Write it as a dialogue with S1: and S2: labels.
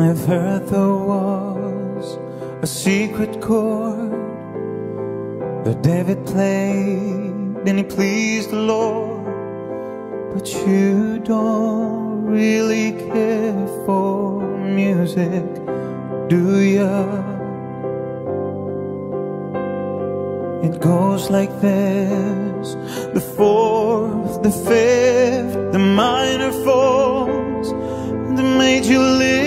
S1: I've heard there was a secret chord that David played and he pleased the Lord. But you don't really care for music, do ya? It goes like this: the fourth, the fifth, the minor falls, the major lift.